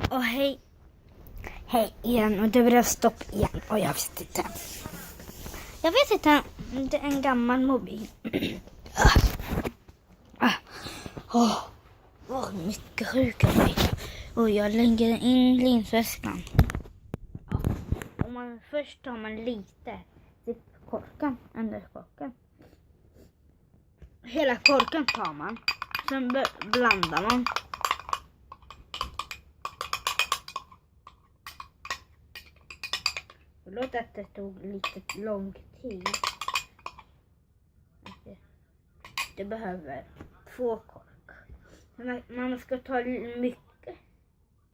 Och hej. Hej igen. Och det blev stopp igen. Och jag vet inte. Det är en gammal mobil. Mycket sjuka mig. Och jag lägger in linsväskan. Först tar man lite. Typ korken. Under korken. Hela korken tar man. Sen blandar man. Förlåt att det tog lite lång tid. Det behöver 2 kork. Man ska ta mycket